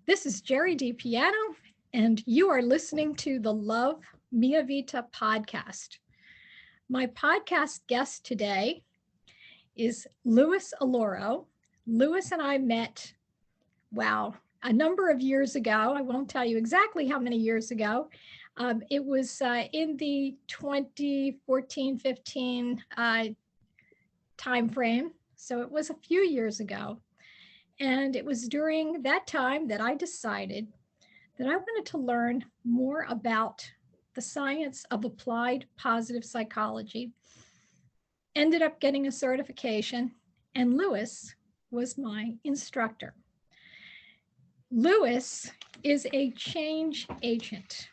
This is Gerie Piano, and you are listening to the Love Mia Vita podcast. My podcast guest today is Louis Alloro. Louis and I met, a number of years ago. I won't tell you exactly how many years ago. It was in the 2014-15 time frame, so it was a few years ago. And it was during that time that I decided that I wanted to learn more about the science of applied positive psychology. Ended up getting a certification, and Louis was my instructor. Louis is a change agent.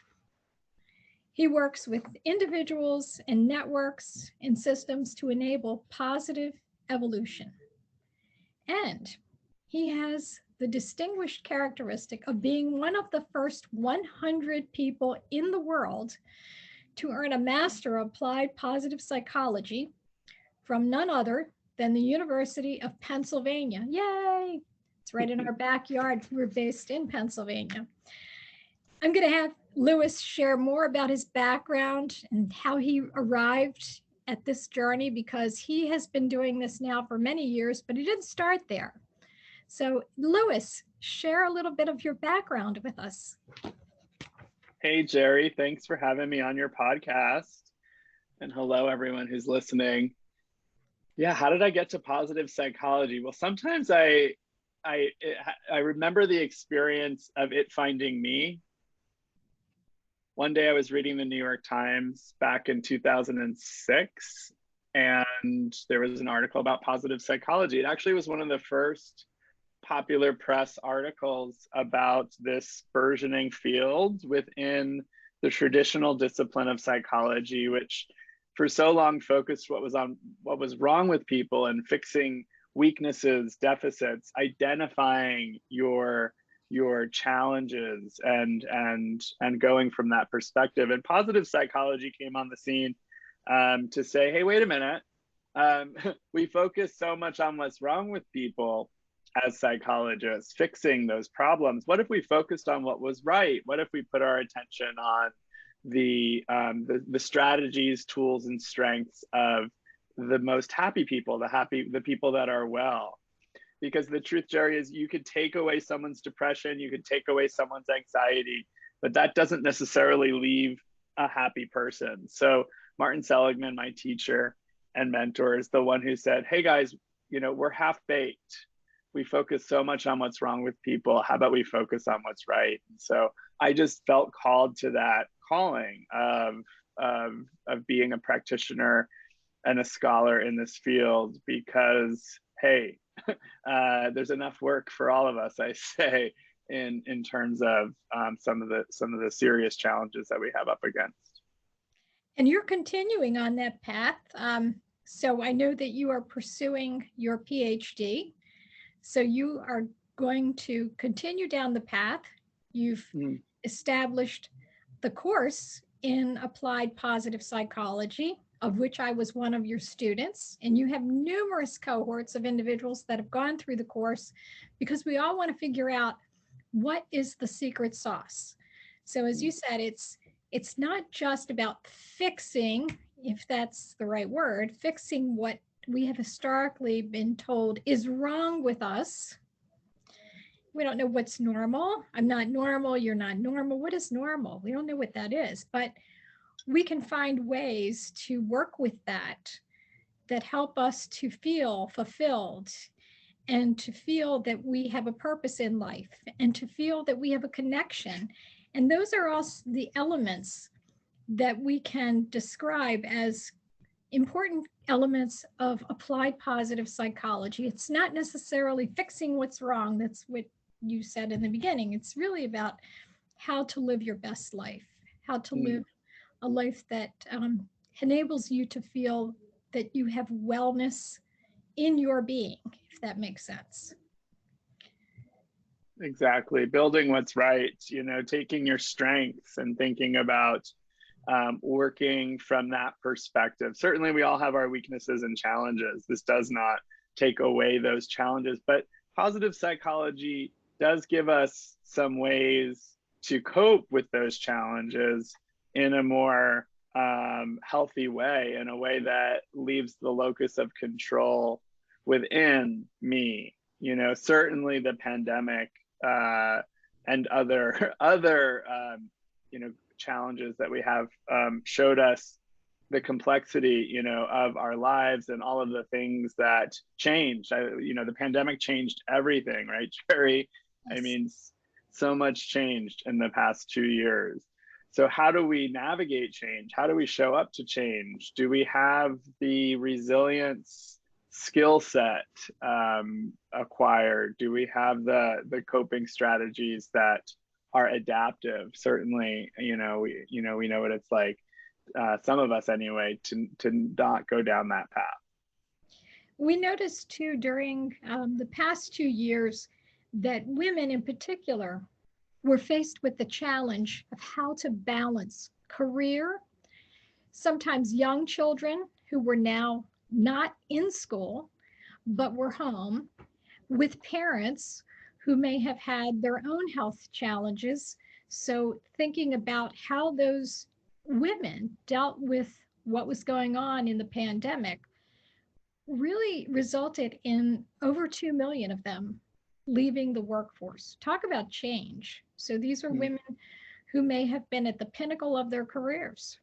He works with individuals and networks and systems to enable positive evolution. And he has the distinguished characteristic of being one of the first 100 people in the world to earn a Master of Applied Positive Psychology from none other than the University of Pennsylvania. Yay! It's right in our backyard. We're based in Pennsylvania. I'm going to have Louis share more about his background and how he arrived at this journey, because he has been doing this now for many years, but he didn't start there. So, Louis, share a little bit of your background with us. Hey, Gerie, thanks for having me on your podcast. And hello, everyone who's listening. Yeah, how did I get to positive psychology? Well, sometimes I remember the experience of it finding me. One day I was reading the New York Times back in 2006, and there was an article about positive psychology. It actually was one of the first popular press articles about this burgeoning field within the traditional discipline of psychology, which for so long focused what was wrong with people and fixing weaknesses, deficits, identifying your challenges and going from that perspective. And positive psychology came on the scene to say, hey, wait a minute, we focus so much on what's wrong with people as psychologists, fixing those problems. What if we focused on what was right? What if we put our attention on the strategies, tools, and strengths of the most happy people, the people that are well? Because the truth, Gerie, is you could take away someone's depression, you could take away someone's anxiety, but that doesn't necessarily leave a happy person. So Martin Seligman, my teacher and mentor, is the one who said, hey guys, we're half-baked. We focus so much on what's wrong with people. How about we focus on what's right? And so I just felt called to that calling of being a practitioner and a scholar in this field, because, hey, there's enough work for all of us, I say, in terms of some of the serious challenges that we have up against. And you're continuing on that path. So I know that you are pursuing your PhD. So you are going to continue down the path. You've established the course in applied positive psychology, of which I was one of your students. And you have numerous cohorts of individuals that have gone through the course, because we all want to figure out what is the secret sauce. So as you said, it's not just about fixing, if that's the right word, fixing what we have historically been told is wrong with us. We don't know what's normal. I'm not normal. You're not normal. What is normal? We don't know what that is, but we can find ways to work with that help us to feel fulfilled, and to feel that we have a purpose in life, and to feel that we have a connection. And those are all the elements that we can describe as important elements of applied positive psychology. It's not necessarily fixing what's wrong. That's what you said in the beginning. It's really about how to live your best life, how to live a life that enables you to feel that you have wellness in your being, if that makes sense. Exactly. Building what's right, taking your strengths and thinking about working from that perspective. Certainly, we all have our weaknesses and challenges. This does not take away those challenges, but positive psychology does give us some ways to cope with those challenges in a more healthy way, in a way that leaves the locus of control within me. You know, certainly the pandemic and other you know, challenges that we have showed us the complexity, you know, of our lives and all of the things that changed. You know, the pandemic changed everything, right, Gerie? I Yes. mean, so much changed in the past 2 years. So how do we navigate change? How do we show up to change? Do we have the resilience skill set acquired? Do we have the coping strategies that are adaptive? Certainly, you know, we know what it's like, some of us anyway, to not go down that path. We noticed too during the past 2 years that women in particular were faced with the challenge of how to balance career, sometimes young children who were now not in school but were home, with parents who may have had their own health challenges. So, thinking about how those women dealt with what was going on in the pandemic really resulted in over 2 million of them leaving the workforce. Talk about change. So, these are women who may have been at the pinnacle of their careers.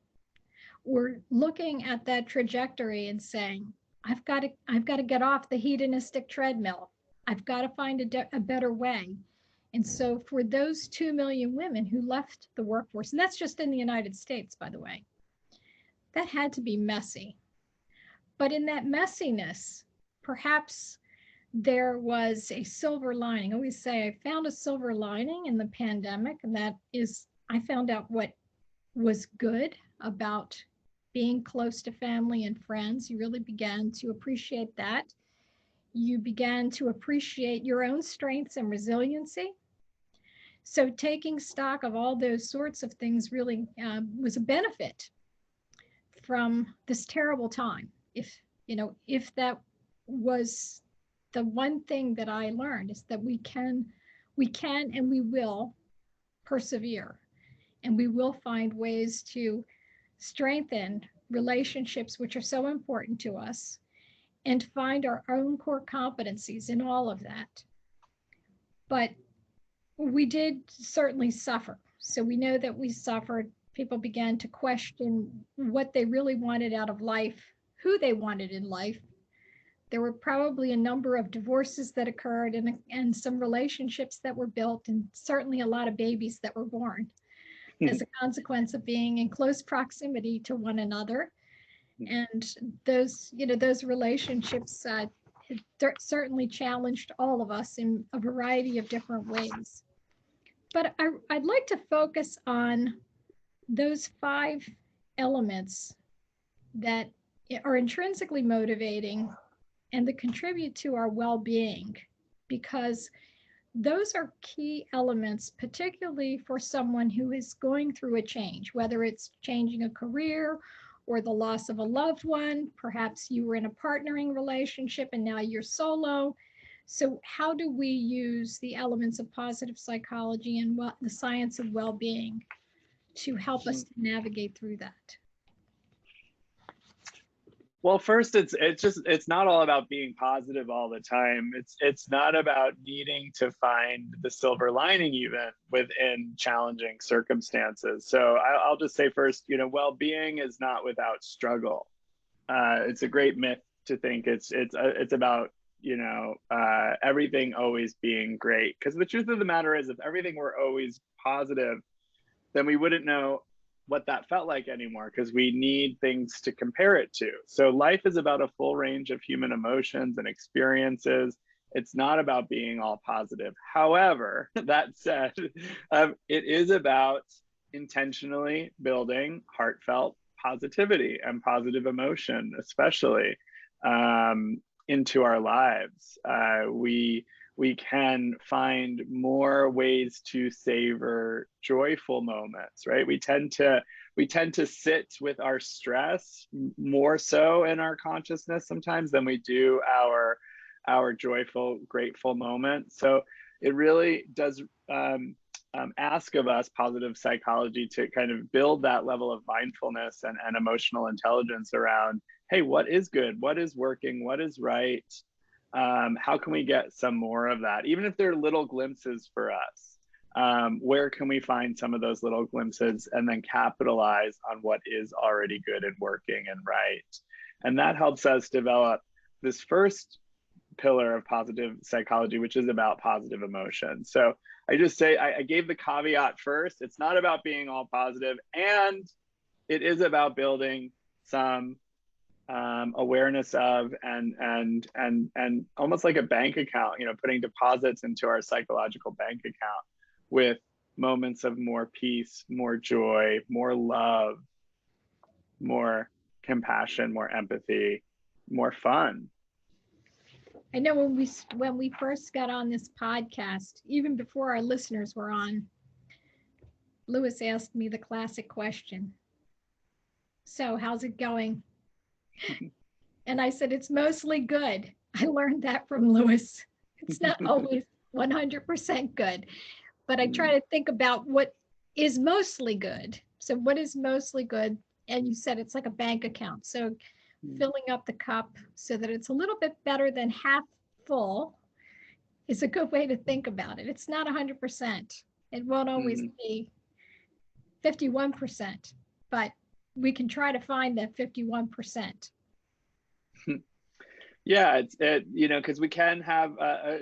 We're looking at that trajectory and saying, I've got to get off the hedonistic treadmill. I've got to find a better way. And so for those 2 million women who left the workforce, and that's just in the United States, by the way, that had to be messy. But in that messiness, perhaps there was a silver lining. I always say I found a silver lining in the pandemic, and that is I found out what was good about being close to family and friends. You really began to appreciate that. You began to appreciate your own strengths and resiliency. So, taking stock of all those sorts of things really was a benefit from this terrible time. If that was the one thing that I learned, is that we can and we will persevere, and we will find ways to strengthen relationships which are so important to us, and find our own core competencies in all of that. But we did certainly suffer. So we know that we suffered. People began to question what they really wanted out of life, who they wanted in life. There were probably a number of divorces that occurred, and some relationships that were built, and certainly a lot of babies that were born as a consequence of being in close proximity to one another. And those relationships certainly challenged all of us in a variety of different ways. But I'd like to focus on those 5 elements that are intrinsically motivating and that contribute to our well-being, because those are key elements, particularly for someone who is going through a change, whether it's changing a career or the loss of a loved one. Perhaps you were in a partnering relationship and now you're solo. So, how do we use the elements of positive psychology and the science of well-being to help us to navigate through that? Well, first, it's not all about being positive all the time. It's not about needing to find the silver lining even within challenging circumstances. So I'll just say first, you know, well-being is not without struggle. It's a great myth to think it's about, you know, everything always being great. Because the truth of the matter is, if everything were always positive, then we wouldn't know what that felt like anymore, because we need things to compare it to. So life is about a full range of human emotions and experiences. It's not about being all positive. However, that said, it is about intentionally building heartfelt positivity and positive emotion, especially into our lives. We can find more ways to savor joyful moments, right? We tend to sit with our stress more so in our consciousness sometimes than we do our joyful, grateful moments. So it really does ask of us positive psychology to kind of build that level of mindfulness and emotional intelligence around, hey, what is good? What is working? What is right? How can we get some more of that? Even if they're little glimpses for us, where can we find some of those little glimpses and then capitalize on what is already good and working and right? And that helps us develop this first pillar of positive psychology, which is about positive emotion. So I just say, I gave the caveat first. It's not about being all positive, and it is about building some awareness of and almost like a bank account, putting deposits into our psychological bank account with moments of more peace, more joy, more love, more compassion, more empathy, more fun. I know when we first got on this podcast, even before our listeners were on, Louis asked me the classic question. So, how's it going? And I said, it's mostly good. I learned that from Louis. It's not always 100% good, but I try to think about what is mostly good. So, what is mostly good? And you said it's like a bank account. So, filling up the cup so that it's a little bit better than half full is a good way to think about it. It's not 100%. It won't always be 51%, but we can try to find that 51%. Yeah, because we can have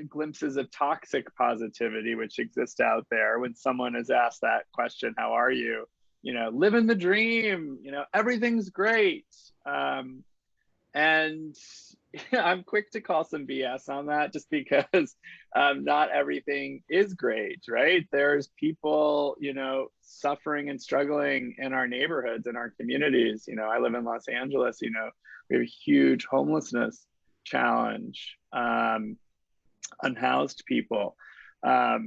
glimpses of toxic positivity, which exist out there. When someone is asked that question, how are you? Living the dream, everything's great. And I'm quick to call some BS on that, just because not everything is great, right? There's people, suffering and struggling in our neighborhoods, in our communities. I live in Los Angeles, we have a huge homelessness challenge, unhoused people. How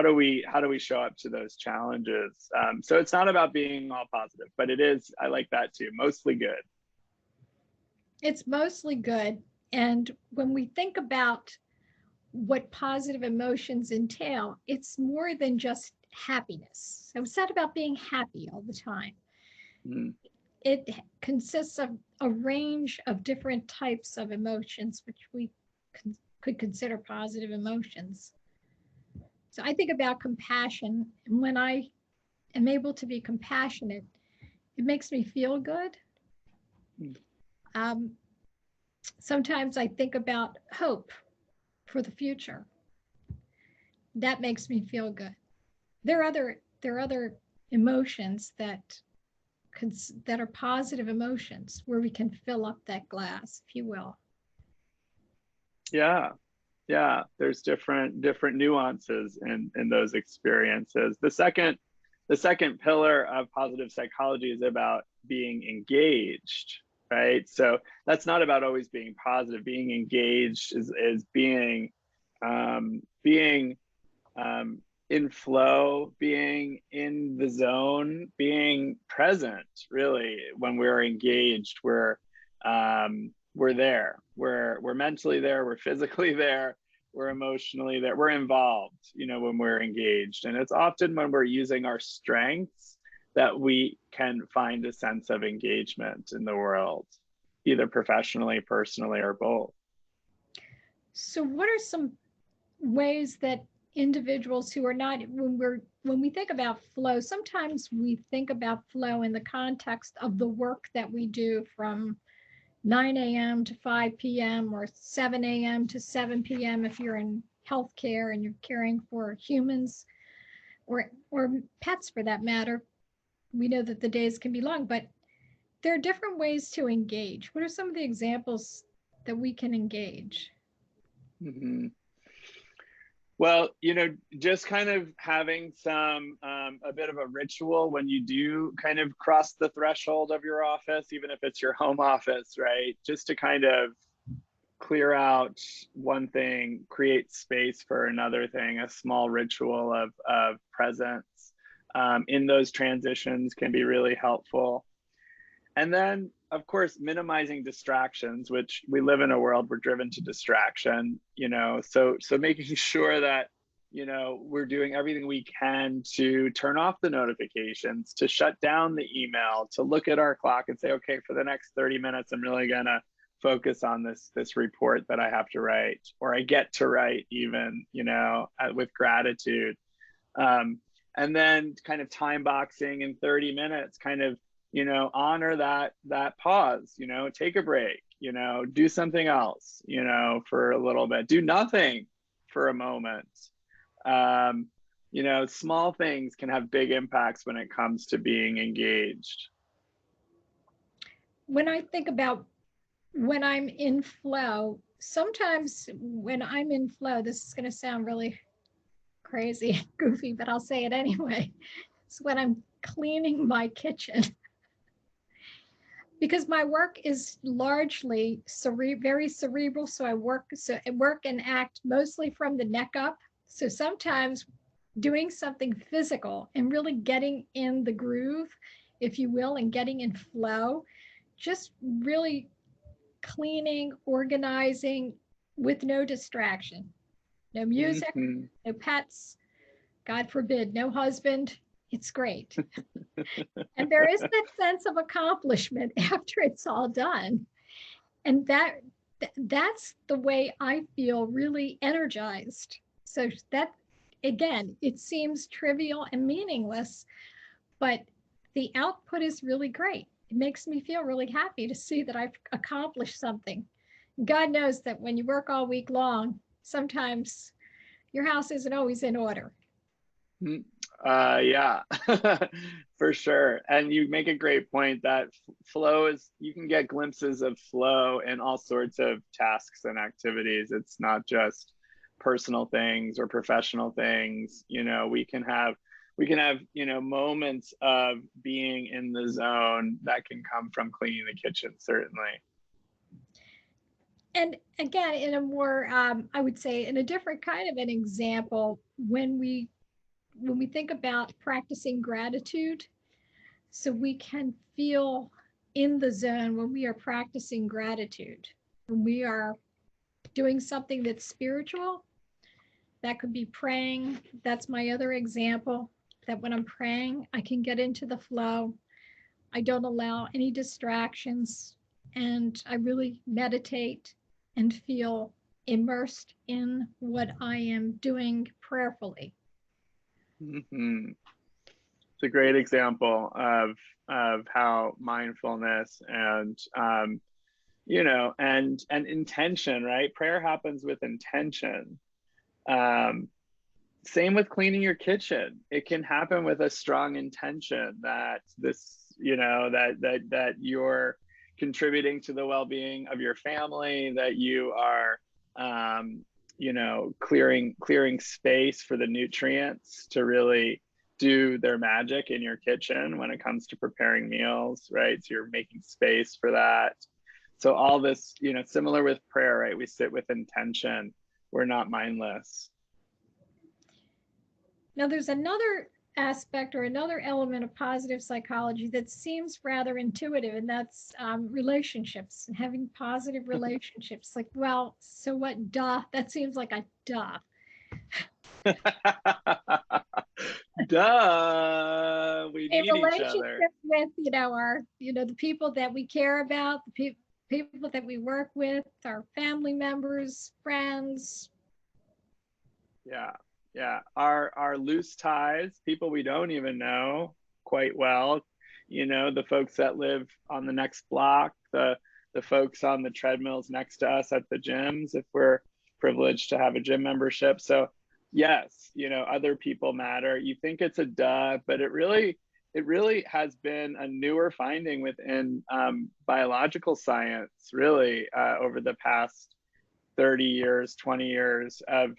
do we show up to those challenges? So it's not about being all positive, but it is, I like that too, mostly good. It's mostly good. And when we think about what positive emotions entail, it's more than just happiness. So it's not about being happy all the time. It consists of a range of different types of emotions, which we could consider positive emotions. So I think about compassion. And when I am able to be compassionate, it makes me feel good. Sometimes I think about hope for the future. That makes me feel good. There are other emotions that are positive emotions where we can fill up that glass, if you will. Yeah. There's different nuances in those experiences. The second pillar of positive psychology is about being engaged, right? So that's not about always being positive. Being engaged is being in flow, being in the zone, being present. Really, when we're engaged, we're there. We're mentally there. We're physically there. We're emotionally there. We're involved. When we're engaged, and it's often when we're using our strengths that we can find a sense of engagement in the world, either professionally, personally, or both. So, what are some ways that individuals who are not, when we think about flow, sometimes we think about flow in the context of the work that we do from 9 a.m. to 5 p.m. or 7 a.m. to 7 p.m. if you're in healthcare and you're caring for humans or pets for that matter. We know that the days can be long, but there are different ways to engage. What are some of the examples that we can engage? Well, just kind of having a bit of a ritual when you do kind of cross the threshold of your office, even if it's your home office, right? Just to kind of clear out one thing, create space for another thing, a small ritual of presence in those transitions can be really helpful. And then of course, minimizing distractions, which we live in a world we're driven to distraction, so making sure that, we're doing everything we can to turn off the notifications, to shut down the email, to look at our clock and say, okay, for the next 30 minutes, I'm really gonna focus on this report that I have to write, or I get to write even, with gratitude. And then kind of time boxing in 30 minutes, kind of, honor that pause, take a break, do something else, for a little bit, do nothing for a moment. Small things can have big impacts when it comes to being engaged. When I think about when I'm in flow, sometimes when I'm in flow, this is going to sound really crazy, goofy, but I'll say it anyway. It's when I'm cleaning my kitchen. Because my work is largely very cerebral, so I work and act mostly from the neck up. So sometimes doing something physical and really getting in the groove, if you will, and getting in flow, just really cleaning, organizing with no distraction, no music, Mhm. no pets, God forbid, no husband. It's great. And there is that sense of accomplishment after it's all done. And that's the way I feel really energized. So that, again, it seems trivial and meaningless, but the output is really great. It makes me feel really happy to see that I've accomplished something. God knows that when you work all week long, sometimes your house isn't always in order. Yeah, for sure. And you make a great point that flow is, you can get glimpses of flow in all sorts of tasks and activities. It's not just personal things or professional things. We can have moments of being in the zone that can come from cleaning the kitchen, certainly. And again, in a more, I would say, in a different kind of an example, when we think about practicing gratitude, so we can feel in the zone when we are practicing gratitude, when we are doing something that's spiritual. That could be praying. That's my other example, that when I'm praying, I can get into the flow. I don't allow any distractions, and I really meditate and feel immersed in what I am doing prayerfully. Hmm. It's a great example of how mindfulness and and intention, right? Prayer happens with intention. Um, Same with cleaning your kitchen. It can happen with a strong intention that that you're contributing to the well-being of your family, that you are clearing space for the nutrients to really do their magic in your kitchen when it comes to preparing meals, right? So you're making space for that. So all this, similar with prayer, right? We sit with intention. We're not mindless. Now, there's another aspect or another element of positive psychology that seems rather intuitive, and that's relationships and having positive relationships. Like, well, so what? Duh. That seems like a duh. Duh, we A need each other. relationship with, the people that we care about, the people that we work with, our family members, friends. Yeah, yeah. Our loose ties, people we don't even know quite well, the folks that live on the next block, the folks on the treadmills next to us at the gyms, if we're privileged to have a gym membership. So yes, other people matter. You think it's a duh, but it really has been a newer finding within biological science, really, over the past 30 years, 20 years of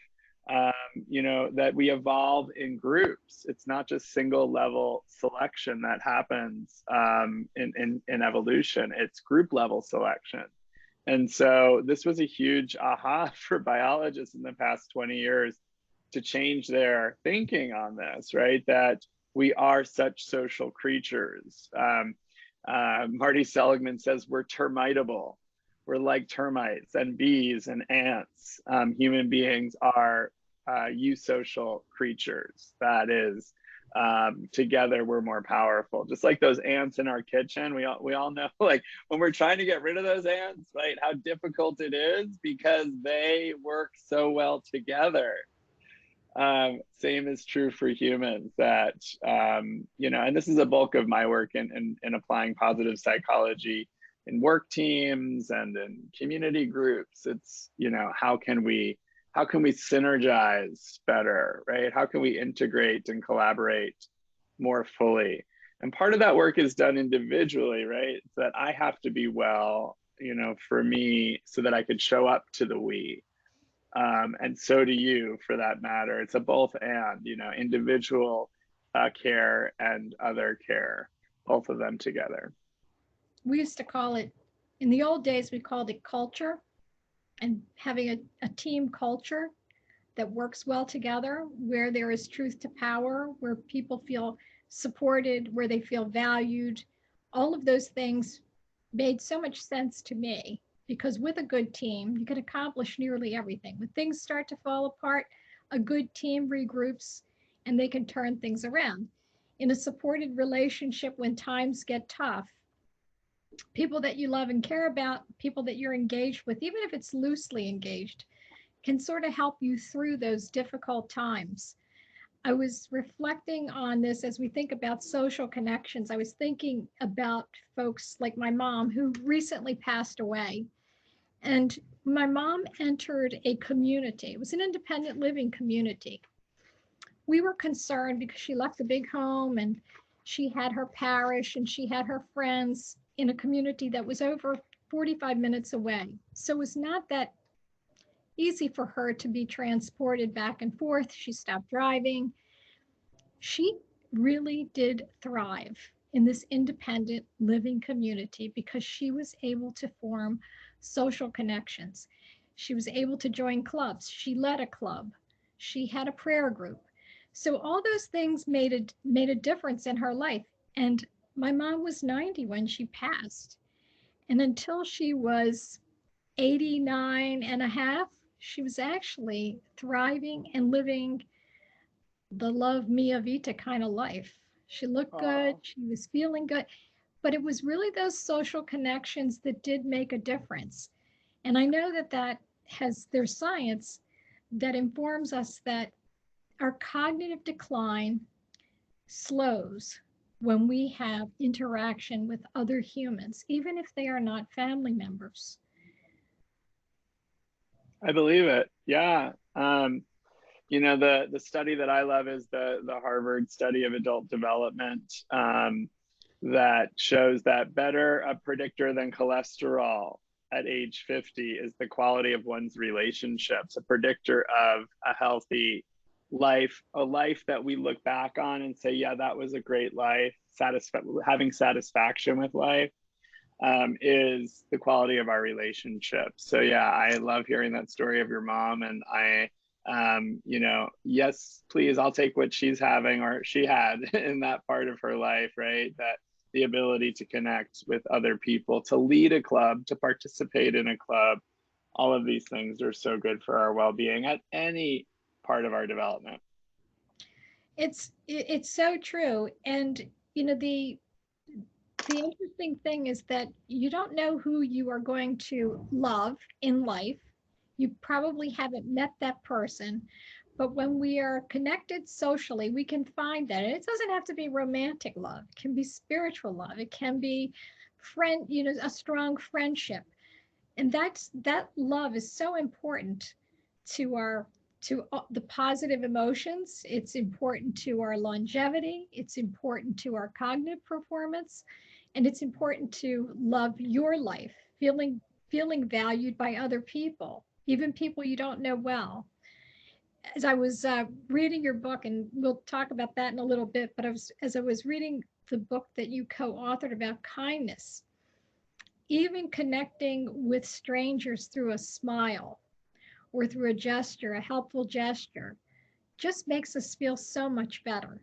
that we evolve in groups. It's not just single level selection that happens in evolution. It's group level selection. And so this was a huge aha for biologists in the past 20 years to change their thinking on this, right? That we are such social creatures. Marty Seligman says we're termitable. We're like termites and bees and ants. Human beings are eusocial creatures. That is, together we're more powerful. Just like those ants in our kitchen, we all know, like when we're trying to get rid of those ants, right? How difficult it is because they work so well together. Same is true for humans that, and this is a bulk of my work in applying positive psychology in work teams and in community groups. It's, how can we synergize better, right? How can we integrate and collaborate more fully? And part of that work is done individually, right? That I have to be well, for me, so that I could show up to the we. And so do you, for that matter. It's a both and, individual care and other care, both of them together. We used to call it, in the old days, we called it culture, and having a team culture that works well together, where there is truth to power, where people feel supported, where they feel valued. All of those things made so much sense to me, because with a good team, you can accomplish nearly everything. When things start to fall apart, a good team regroups and they can turn things around. In a supported relationship, when times get tough, people that you love and care about, people that you're engaged with, even if it's loosely engaged, can sort of help you through those difficult times. I was reflecting on this as we think about social connections. I was thinking about folks like my mom, who recently passed away. And my mom entered a community. It was an independent living community. We were concerned because she left a big home and she had her parish and she had her friends in a community that was over 45 minutes away. So it was not that easy for her to be transported back and forth. She stopped driving. She really did thrive in this independent living community because she was able to form social connections. She was able to join clubs. She led a club. She had a prayer group. So all those things made a difference in her life. And my mom was 90 when she passed. And until she was 89 and a half, she was actually thriving and living the love Mia Vita kind of life. She looked good, Oh, she was feeling good, but it was really those social connections that did make a difference. And I know there's science that informs us that our cognitive decline slows when we have interaction with other humans, even if they are not family members. I believe it. Yeah. The study that I love is the Harvard study of adult development, that shows that better a predictor than cholesterol at age 50 is the quality of one's relationships, a predictor of a healthy life, a life that we look back on and say, yeah, that was a great life. Having satisfaction with life, is the quality of our relationships. So yeah, I love hearing that story of your mom, and yes, please, I'll take what she's having or she had in that part of her life, right? That the ability to connect with other people, to lead a club, to participate in a club, all of these things are so good for our well-being at any part of our development. It's so true. And the interesting thing is that you don't know who you are going to love in life. You probably haven't met that person, but when we are connected socially, we can find that. And it doesn't have to be romantic love. It can be spiritual love. It can be a strong friendship. And that love is so important to our to the positive emotions. It's important to our longevity. It's important to our cognitive performance, and it's important to love your life, feeling valued by other people, even people you don't know well. As I was reading your book, and we'll talk about that in a little bit, but as I was reading the book that you co-authored about kindness, even connecting with strangers through a smile or through a gesture, a helpful gesture, just makes us feel so much better.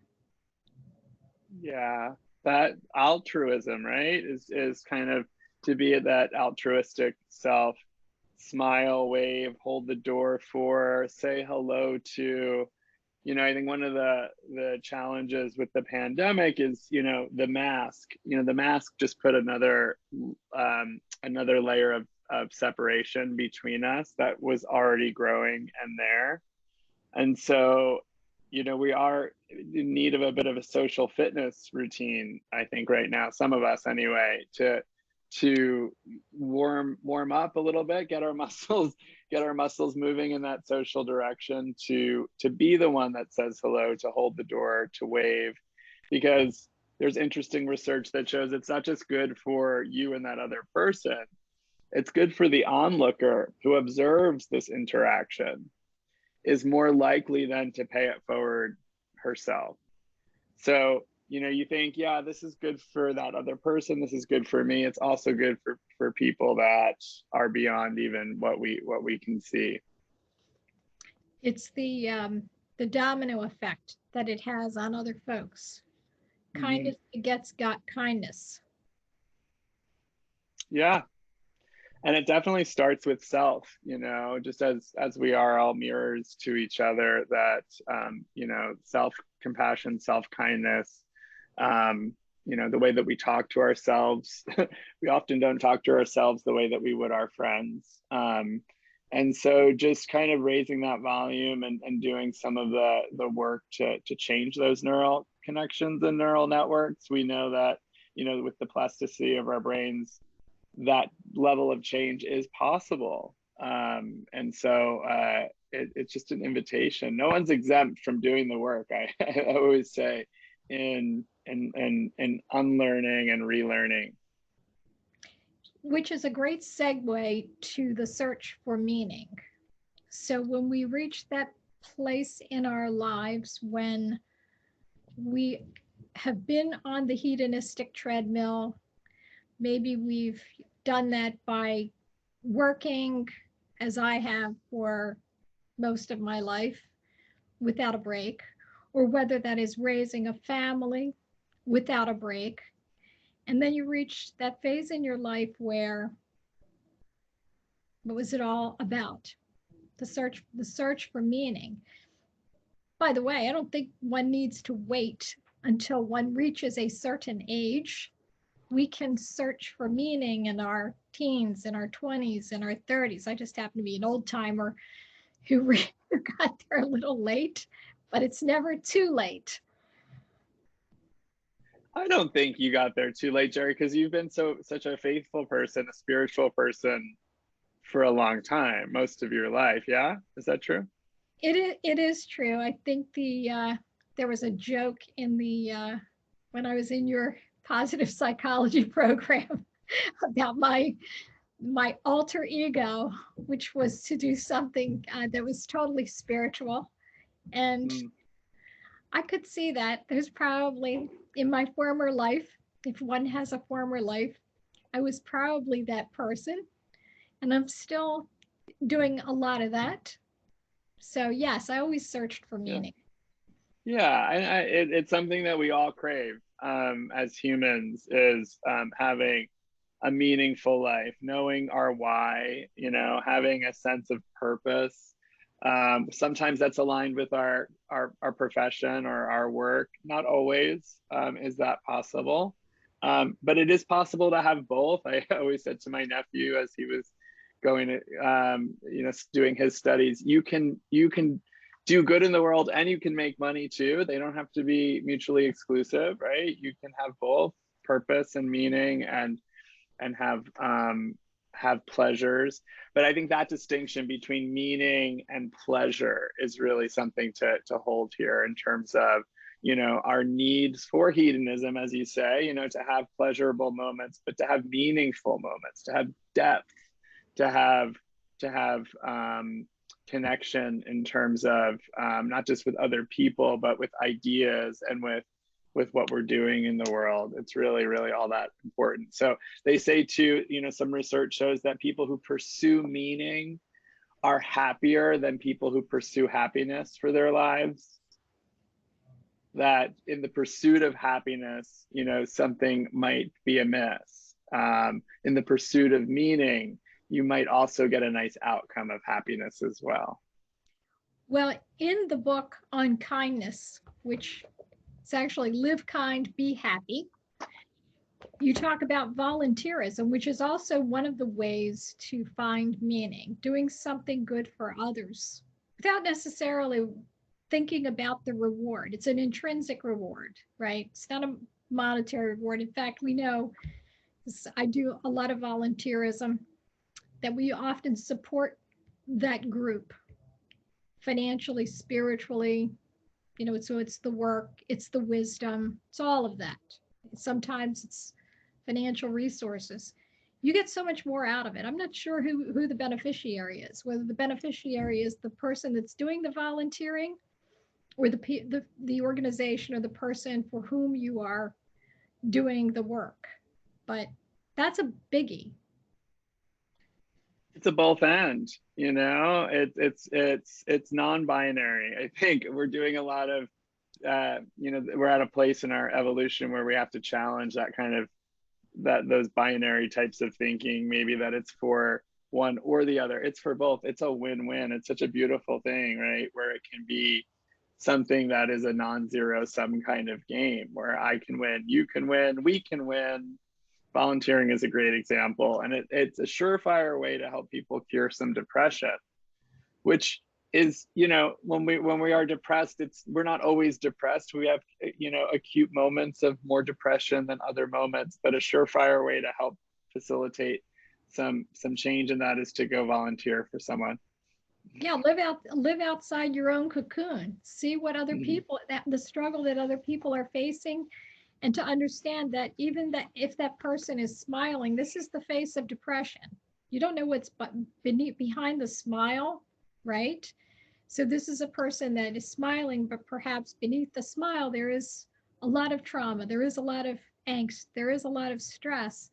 Yeah. that altruism, right, is kind of to be at that altruistic self, smile, wave, hold the door for, say hello to. I think one of the challenges with the pandemic is, the mask. The mask just put another layer of separation between us that was already growing and there. And so, we are in need of a bit of a social fitness routine, I think, right now, some of us anyway, to warm up a little bit, get our muscles moving in that social direction, to be the one that says hello, to hold the door, to wave, because there's interesting research that shows it's not just good for you and that other person, it's good for the onlooker who observes this interaction, is more likely then to pay it forward herself. So, you think, yeah, this is good for that other person, this is good for me. It's also good for people that are beyond even what we can see. It's the domino effect that it has on other folks. Mm-hmm. Kindness begets got kindness. Yeah, and it definitely starts with self, just as we are all mirrors to each other, that self compassion, self kindness, the way that we talk to ourselves. We often don't talk to ourselves the way that we would our friends. And so just kind of raising that volume, and doing some of the work to change those neural connections and neural networks. We know that, with the plasticity of our brains, that level of change is possible. And so it's just an invitation. No one's exempt from doing the work. I always say, in unlearning and relearning. Which is a great segue to the search for meaning. So when we reach that place in our lives when we have been on the hedonistic treadmill, maybe we've done that by working, as I have for most of my life, without a break, or whether that is raising a family without a break. And then you reach that phase in your life where, what was it all about? The search for meaning. By the way, I don't think one needs to wait until one reaches a certain age. We can search for meaning in our teens, in our 20s, in our 30s. I just happen to be an old timer who got there a little late, but it's never too late. I don't think you got there too late, Gerie, because you've been such a faithful person, a spiritual person for a long time, most of your life. Yeah, is that true? It is true. I think there was a joke in the when I was in your positive psychology program about my alter ego, which was to do something that was totally spiritual. And Mm. I could see that there's probably in my former life, if one has a former life, I was probably that person. And I'm still doing a lot of that. So, yes, I always searched for Yeah. meaning. Yeah, it's something that we all crave, as humans, is having a meaningful life, knowing our why, having a sense of purpose. Sometimes that's aligned with our profession or our work. Not always is that possible, but it is possible to have both. I always said to my nephew as he was going to, doing his studies, you can do good in the world and you can make money too. They don't have to be mutually exclusive, right? You can have both purpose and meaning, and have pleasures. But I think that distinction between meaning and pleasure is really something to hold here, in terms of, our needs for hedonism, as you say, to have pleasurable moments, but to have meaningful moments, to have depth, to have connection, in terms of not just with other people, but with ideas, and with what we're doing in the world. It's really, really all that important. So they say too, some research shows that people who pursue meaning are happier than people who pursue happiness for their lives. that in the pursuit of happiness, something might be amiss. In the pursuit of meaning, you might also get a nice outcome of happiness as well. Well, in the book on kindness, which is actually Live Kind, Be Happy, you talk about volunteerism, which is also one of the ways to find meaning, doing something good for others without necessarily thinking about the reward. It's an intrinsic reward, right? It's not a monetary reward. In fact, we know, I do a lot of volunteerism, that we often support that group financially, spiritually, so it's the work, it's the wisdom, it's all of that. Sometimes it's financial resources. You get so much more out of it. I'm not sure who the beneficiary is, whether the beneficiary is the person that's doing the volunteering, or the organization, or the person for whom you are doing the work. But that's a biggie. It's a both end, it's non-binary. I think we're doing a lot of we're at a place in our evolution where we have to challenge that kind of those binary types of thinking, maybe that it's for one or the other. It's for both. It's a win-win. It's such a beautiful thing, right? Where it can be something that is a non-zero sum kind of game, where I can win, you can win, we can win. Volunteering is a great example, and it's a surefire way to help people cure some depression, which is, when we are depressed, we're not always depressed. We have, acute moments of more depression than other moments, but a surefire way to help facilitate some change in that is to go volunteer for someone. Yeah, live outside your own cocoon. See what other people, the struggle that other people are facing, and to understand that even that if that person is smiling, this is the face of depression. You don't know what's behind the smile, right? So this is a person that is smiling, but perhaps beneath the smile, there is a lot of trauma, there is a lot of angst, there is a lot of stress,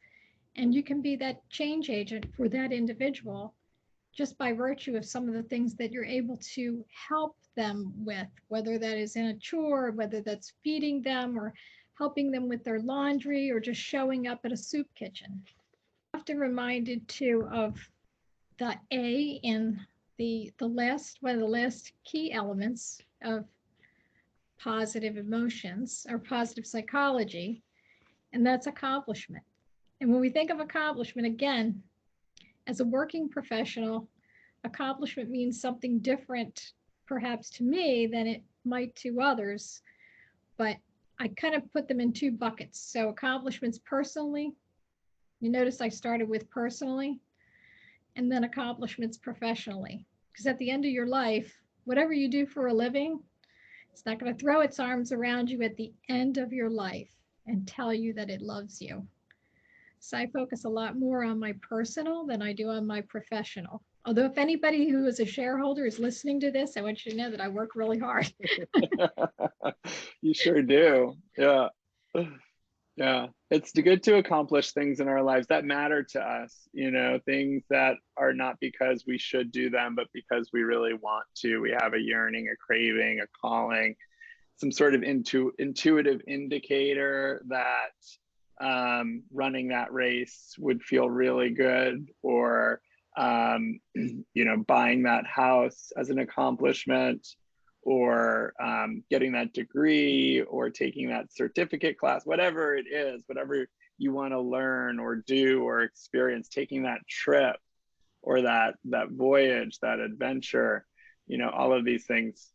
and you can be that change agent for that individual just by virtue of some of the things that you're able to help them with, whether that is in a chore, whether that's feeding them or helping them with their laundry, or just showing up at a soup kitchen. Often reminded too of the A in one of the last key elements of positive emotions or positive psychology, and that's accomplishment. And when we think of accomplishment, again, as a working professional, accomplishment means something different, perhaps to me, than it might to others. But I kind of put them in two buckets. So accomplishments personally, you notice I started with personally, and then accomplishments professionally. Because at the end of your life, whatever you do for a living, it's not going to throw its arms around you at the end of your life and tell you that it loves you. So I focus a lot more on my personal than I do on my professional. Although if anybody who is a shareholder is listening to this, I want you to know that I work really hard. You sure do. Yeah. Yeah. It's good to accomplish things in our lives that matter to us, things that are not because we should do them, but because we really want to. We have a yearning, a craving, a calling, some sort of intuitive indicator that running that race would feel really good, or buying that house as an accomplishment, or getting that degree, or taking that certificate class, whatever it is, whatever you want to learn or do or experience, taking that trip or that voyage, that adventure, all of these things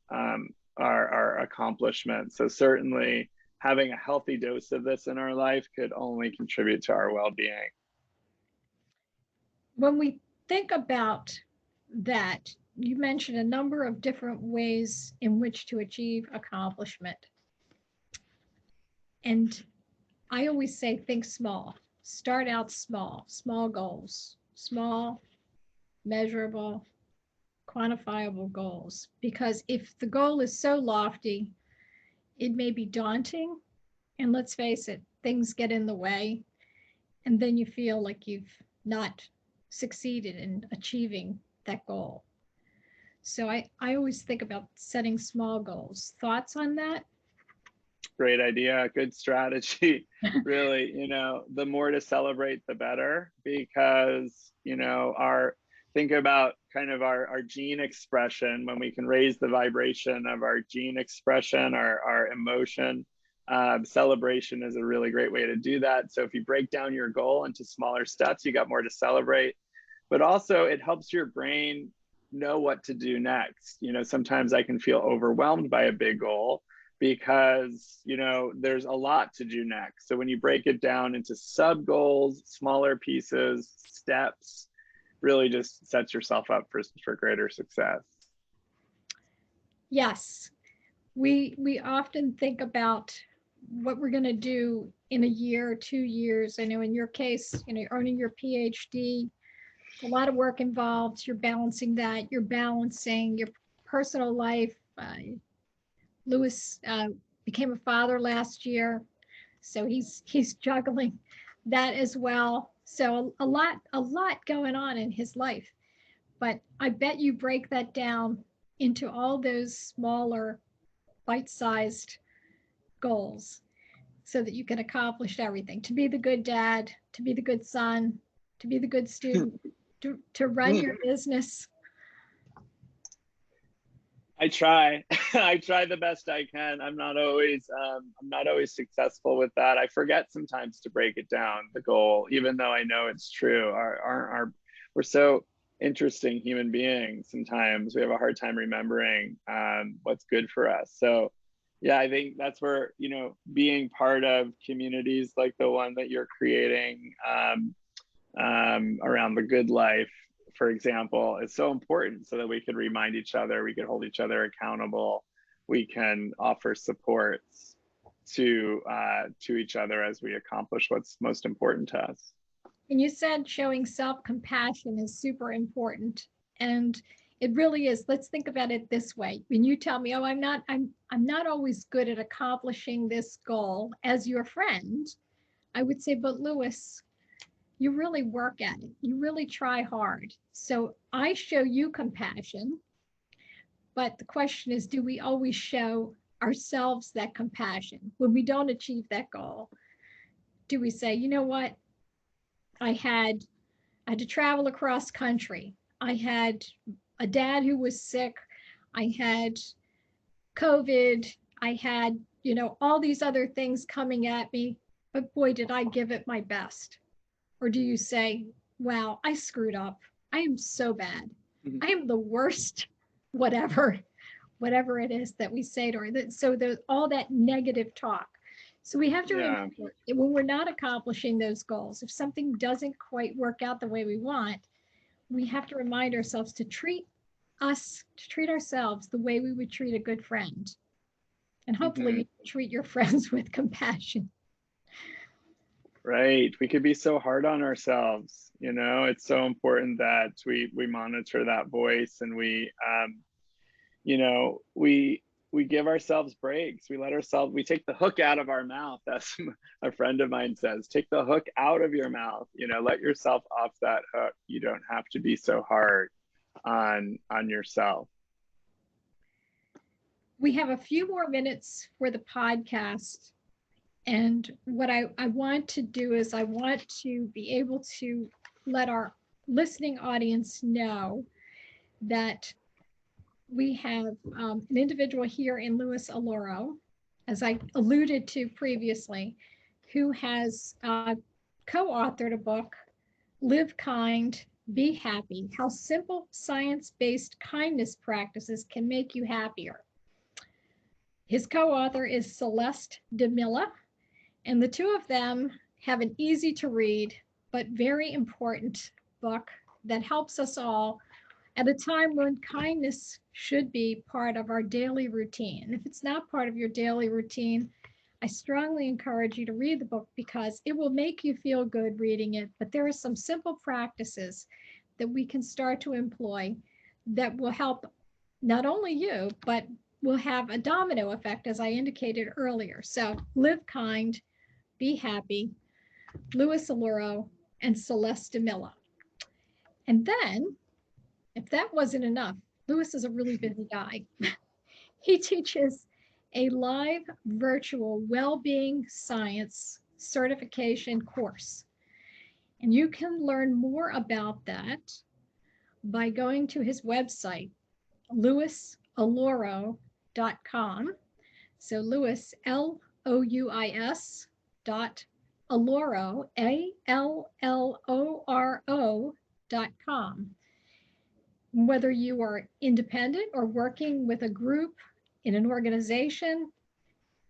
are accomplishments. So certainly having a healthy dose of this in our life could only contribute to our well-being. When we think about that, you mentioned a number of different ways in which to achieve accomplishment. And I always say, think small. Start out small, small goals, small, measurable, quantifiable goals. Because if the goal is so lofty, it may be daunting. And let's face it, things get in the way. And then you feel like you've not succeeded in achieving that goal. So I always think about setting small goals. Thoughts on that? Great idea. Good strategy. Really, the more to celebrate, the better, because, think about kind of our gene expression. When we can raise the vibration of our gene expression, our emotion, celebration is a really great way to do that. So if you break down your goal into smaller steps, you got more to celebrate, but also it helps your brain know what to do next. Sometimes I can feel overwhelmed by a big goal because, there's a lot to do next. So when you break it down into sub goals, smaller pieces, steps, really just sets yourself up for greater success. Yes, we often think about what we're going to do in a year, 2 years. I know in your case, earning your PhD, a lot of work involved. You're balancing that. You're balancing your personal life. Louis became a father last year, so he's juggling that as well. So a lot going on in his life. But I bet you break that down into all those smaller, bite-sized goals so that you can accomplish everything. To be the good dad, to be the good son, to be the good student, to run your business. I try. I try the best I can. I'm not always successful with that. I forget sometimes to break it down, the goal, even though I know it's true. We're so interesting human beings. Sometimes we have a hard time remembering what's good for us. So yeah, I think that's where, being part of communities like the one that you're creating around the good life, for example, is so important, so that we could remind each other, we could hold each other accountable, we can offer supports to each other as we accomplish what's most important to us. And you said showing self-compassion is super important. And it really is. Let's think about it this way. When you tell me, oh, I'm not always good at accomplishing this goal as your friend, I would say, but Louis, you really work at it. You really try hard. So I show you compassion. But the question is, do we always show ourselves that compassion when we don't achieve that goal? Do we say, you know what? I had to travel across country. I had a dad who was sick. I had COVID. I had, all these other things coming at me. But boy, did I give it my best. Or do you say, wow, I screwed up. I am so bad. I am the worst, whatever, whatever it is that we say to her. So there's all that negative talk. So we have to remember that when we're not accomplishing those goals, if something doesn't quite work out the way we want, we have to remind ourselves to treat ourselves the way we would treat a good friend. And hopefully you treat your friends with compassion. Right. We could be so hard on ourselves. It's so important that we monitor that voice, and we give ourselves breaks. We take the hook out of our mouth, as a friend of mine says. Take the hook out of your mouth. Let yourself off that hook. You don't have to be so hard on yourself. We have a few more minutes for the podcast. And what I want to do is I want to be able to let our listening audience know that we have an individual here in Louis Alloro, as I alluded to previously, who has co-authored a book, Live Kind, Be Happy, How Simple Science-Based Kindness Practices Can Make You Happier. His co-author is Celeste DeMilla, and the two of them have an easy to read but very important book that helps us all at a time when kindness should be part of our daily routine. And if it's not part of your daily routine, I strongly encourage you to read the book, because it will make you feel good reading it. But there are some simple practices that we can start to employ that will help not only you, but will have a domino effect, as I indicated earlier. So Live Kind, Be Happy, Louis Alloro, and Celeste DeMilla. And then, if that wasn't enough, Louis is a really busy guy. He teaches a live virtual well-being science certification course. And you can learn more about that by going to his website, louisalloro.com. So Louis, Louis Alloro, ALLORO.com. Whether you are independent or working with a group in an organization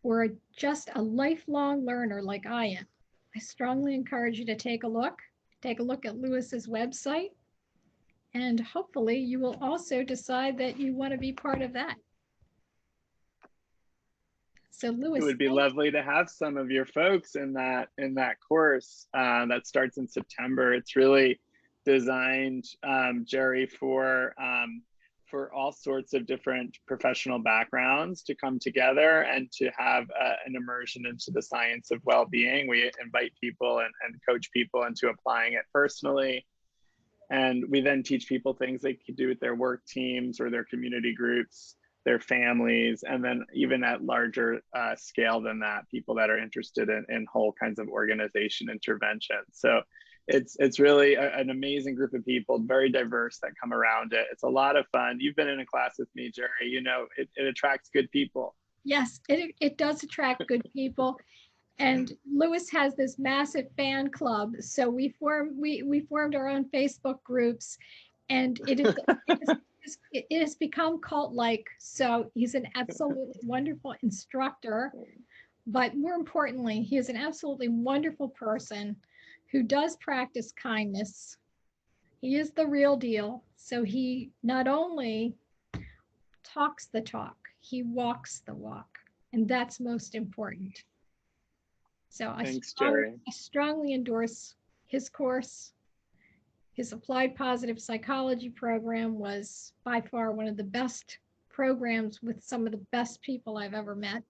or just a lifelong learner like I am, I strongly encourage you to take a look. Take a look at Louis's website, and hopefully you will also decide that you want to be part of that. So It Louis, would be lovely to have some of your folks in that course that starts in September. It's really designed, Gerie, for all sorts of different professional backgrounds to come together and to have an immersion into the science of well-being. We invite people and coach people into applying it personally. And we then teach people things they can do with their work teams or their community groups, their families, and then even at larger scale than that, people that are interested in whole kinds of organization intervention. So it's really an amazing group of people, very diverse, that come around it. It's a lot of fun. You've been in a class with me, Gerie. You know, it attracts good people. Yes, it does attract good people. And Louis has this massive fan club. So we formed our own Facebook groups, and it has become cult-like. So he's an absolutely wonderful instructor, but more importantly, he is an absolutely wonderful person who does practice kindness. He is the real deal. So he not only talks the talk, he walks the walk, and that's most important. So Thanks, Gerie. I strongly endorse his course. His applied positive psychology program was by far one of the best programs with some of the best people I've ever met.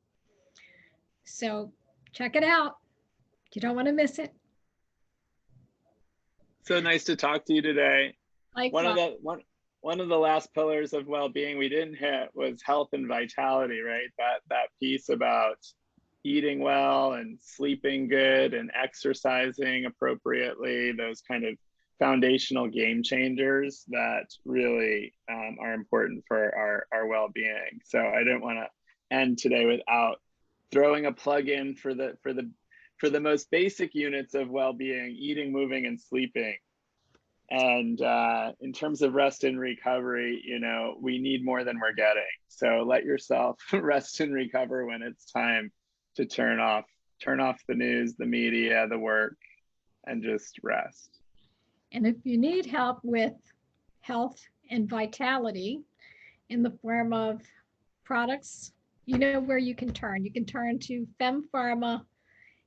So check it out. You don't want to miss it. So nice to talk to you today. Likewise. One of the last pillars of well-being we didn't hit was health and vitality, right? That piece about eating well and sleeping good and exercising appropriately, those kind of foundational game changers that really are important for our well-being. So I didn't want to end today without throwing a plug in for the most basic units of well-being: eating, moving, and sleeping. And in terms of rest and recovery, you know, we need more than we're getting. So let yourself rest and recover when it's time to turn off the news, the media, the work, and just rest. And if you need help with health and vitality in the form of products, you know where you can turn. You can turn to Fem Pharma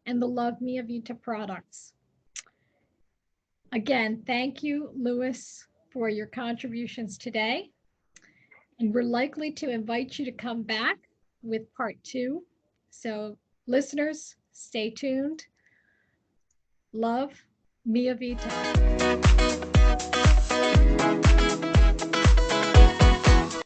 and the Love Mia Vita products. Again, thank you, Louis, for your contributions today. And we're likely to invite you to come back with part 2. So listeners, stay tuned. Love, Mia Vita.